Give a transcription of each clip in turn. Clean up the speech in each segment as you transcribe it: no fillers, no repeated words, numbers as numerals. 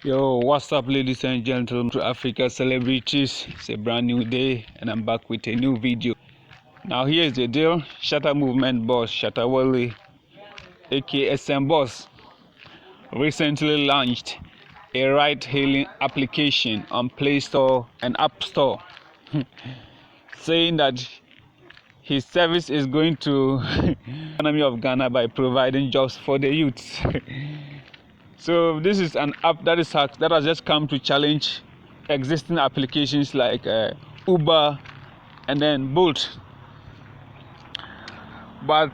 Yo, what's up, ladies and gentlemen, to Africa celebrities? It's a brand new day, and I'm back with a new video. Now, here's the deal: Shatta movement boss Shatta Wale, aka SM Boss, recently launched a ride-hailing application on Play Store and App Store, saying that his service is going to economy of Ghana by providing jobs for the youth. So this is an app that has just come to challenge existing applications like Uber and then Bolt. But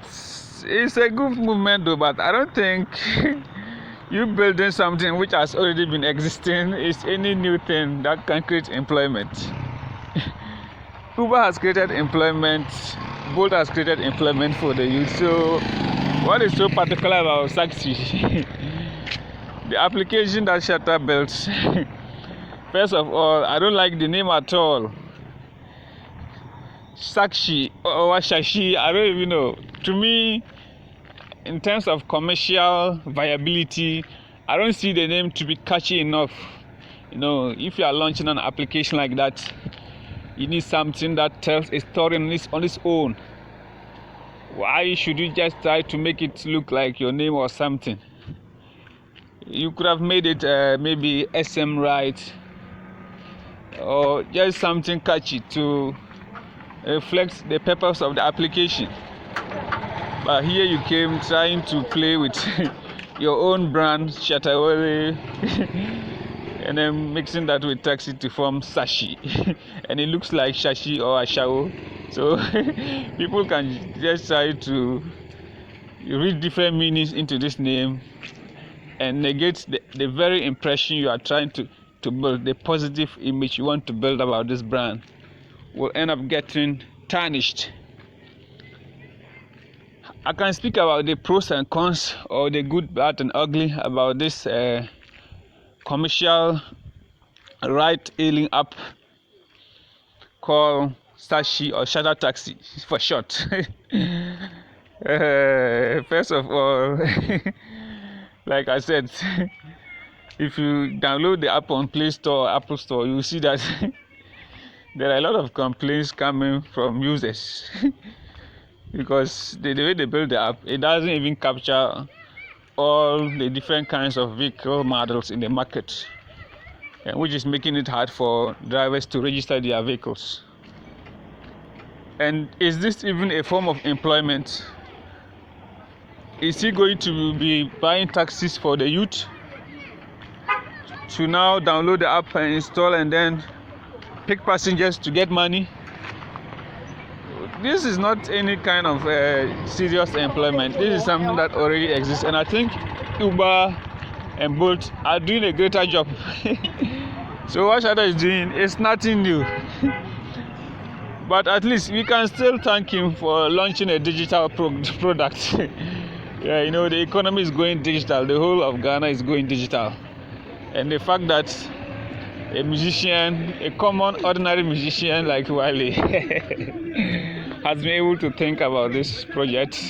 it's a good movement though, but I don't think you building something which has already been existing is any new thing that can create employment. Uber has created employment, Bolt has created employment for the youth. So what is so particular about Shaxi? The application that Shatta built, first of all, I don't like the name at all. Shaxi or Shaxi, I don't even know. To me, in terms of commercial viability, I don't see the name to be catchy enough. You know, if you are launching an application like that, you need something that tells a story on its own. Why should you just try to make it look like your name or something? You could have made it maybe SM right, or just something catchy to reflect the purpose of the application. But here you came trying to play with your own brand, Shatta Wale, and then mixing that with taxi to form Sashi. And it looks like Shashi or Ashao. So people can just try to read different meanings into this name and negate the very impression you are trying to build, the positive image you want to build about this brand will end up getting tarnished. I can speak about the pros and cons, or the good, bad, and ugly about this commercial ride-hailing app called Sashi or Shatta Taxi for short. First of all, like I said, if you download the app on Play Store or Apple Store, you will see that there are a lot of complaints coming from users because the way they build the app, it doesn't even capture all the different kinds of vehicle models in the market, which is making it hard for drivers to register their vehicles. And is this even a form of employment? Is he going to be buying taxis for the youth to now download the app and install and then pick passengers to get money? This is not any kind of serious employment. This is something that already exists, and I think Uber and Bolt are doing a greater job. So what Shatta is doing is nothing new. But at least we can still thank him for launching a digital product. Yeah, you know, the economy is going digital. The whole of Ghana is going digital. And the fact that a musician, a common, ordinary musician like Wale, has been able to think about this project,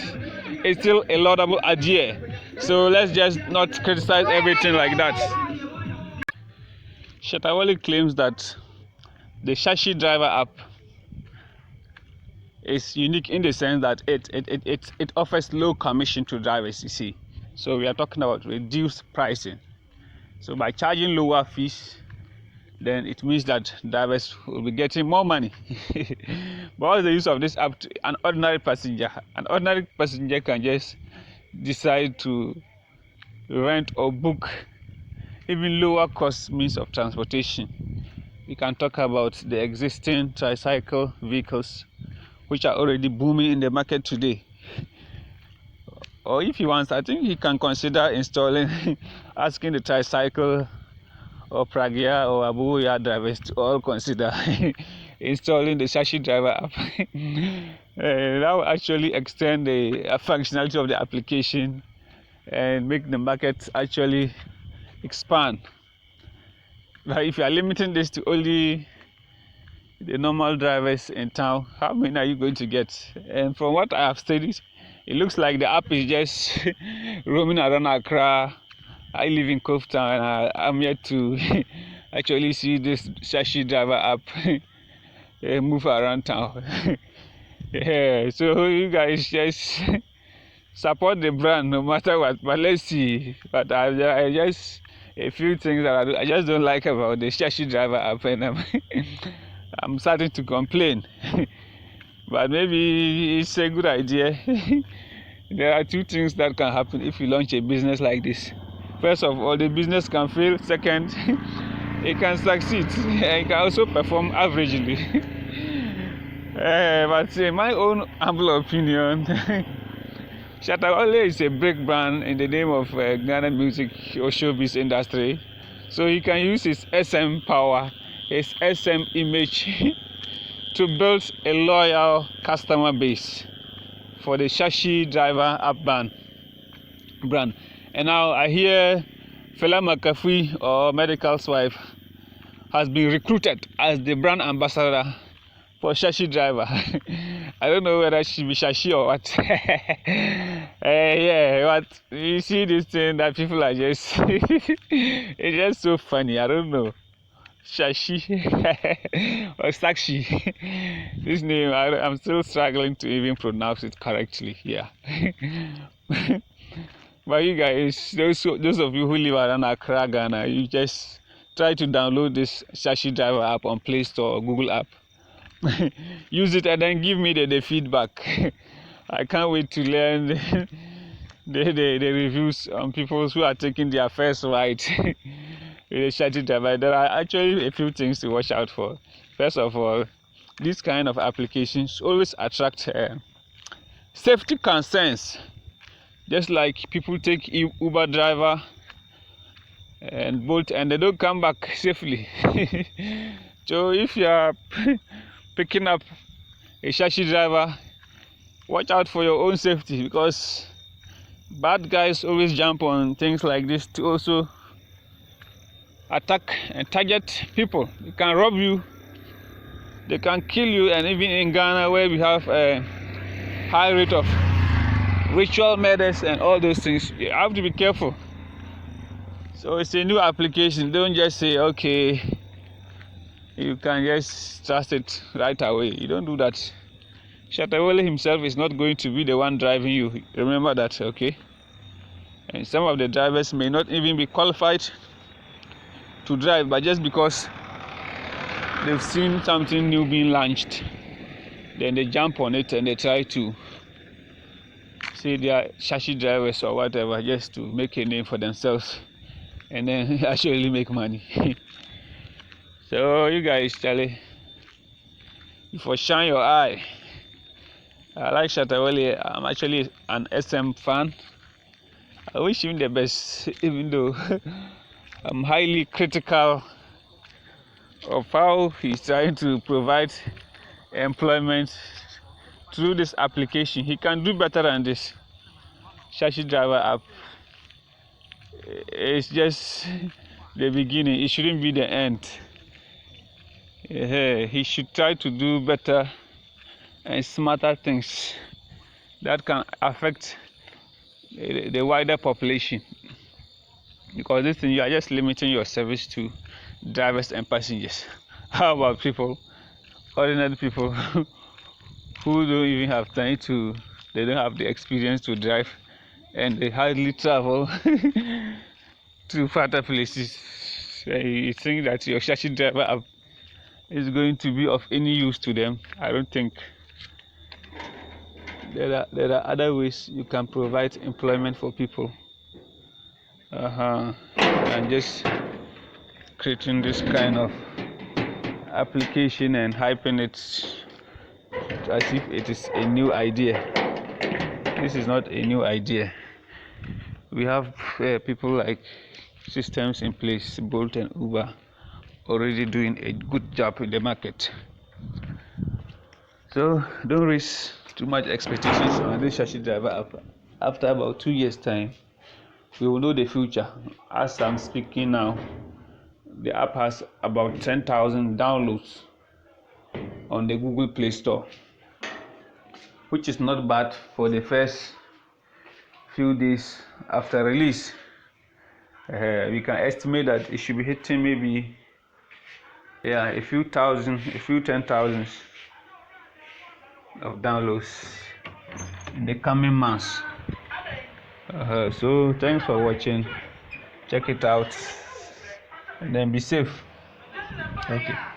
it's still a laudable idea. So let's just not criticize everything like that. Shatta Wale claims that the Shashi driver app is unique in the sense that it offers low commission to drivers, you see. So we are talking about reduced pricing. So by charging lower fees, then it means that drivers will be getting more money. But what's the use of this app to an ordinary passenger? An ordinary passenger can just decide to rent or book even lower cost means of transportation. We can talk about the existing tricycle vehicles, which are already booming in the market today. Or if he wants, I think he can consider installing, asking the tricycle or Pragya or Abuya drivers to all consider installing the Shashi driver app. That will actually extend the functionality of the application and make the market actually expand. But if you are limiting this to only the normal drivers in town, how many are you going to get? And from what I have studied, it looks like the app is just roaming around Accra I live in Cove Town, and I'm yet to actually see this Shaxi driver app move around town. Yeah, so you guys just support the brand no matter what. But let's see. But I just a few things that I just don't like about the Shaxi driver app, and I'm starting to complain. But maybe it's a good idea. There are two things that can happen if you launch a business like this. First of all, the business can fail. Second, it can succeed. It can also perform averagely. But in my own humble opinion, Shatta Wale is a big brand in the name of Ghana music or showbiz industry. So he can use his SM power, his SM image to build a loyal customer base for the Shaxi driver app brand. And now I hear Fela McAfee, or Medical's wife, has been recruited as the brand ambassador for Shaxi driver. I don't know whether she be Shaxi or what. Yeah, but you see this thing that people are just it's just so funny. I don't know. Shaxi or Shaxi. This name I'm still struggling to even pronounce it correctly. Yeah. But you guys, those of you who live around Accra, Ghana, you just try to download this Shaxi driver app on Play Store or Google app. Use it and then give me the feedback. I can't wait to learn the reviews on people who are taking their first ride with the Shaxi driver. There are actually a few things to watch out for. First of all, these kind of applications always attract safety concerns. Just like people take Uber driver and Bolt and they don't come back safely. So if you are picking up a Shaxi driver, watch out for your own safety, because bad guys always jump on things like this to also attack and target people. They can rob you, they can kill you, and even in Ghana, where we have a high rate of ritual murders and all those things, you have to be careful. So it's a new application. Don't just say okay, you can just trust it right away. You don't do that. Shatta Wale himself is not going to be the one driving you. Remember that, okay? And some of the drivers may not even be qualified to drive, but just because they've seen something new being launched, then they jump on it and they try to say they are Shaxi drivers or whatever, just to make a name for themselves and then actually make money. So you guys, Charlie, before shine your eye. I like Shatta Wale. I'm actually an SM fan. I wish him the best, even though I'm highly critical of how he's trying to provide employment through this application. He can do better than this. Shaxi driver app, it's just the beginning. It shouldn't be the end. He should try to do better and smarter things that can affect the wider population, because this thing, you are just limiting your service to drivers and passengers. How about people, ordinary people who don't even have time to, they don't have the experience to drive, and they hardly travel to farther places? You think that your Shaxi driver app is going to be of any use to them? I don't think. There are other ways you can provide employment for people. And just creating this kind of application and hyping it as if it is a new idea. This is not a new idea. We have people like systems in place, Bolt and Uber, already doing a good job in the market. So don't raise too much expectations on this Shaxi driver app. After about 2 years' time, we will know the future. As I'm speaking now, the app has about 10,000 downloads on the Google Play Store, which is not bad for the first few days after release. We can estimate that it should be hitting maybe a few thousand, a few 10,000 of downloads in the coming months. So thanks for watching. Check it out and then be safe. Thank you.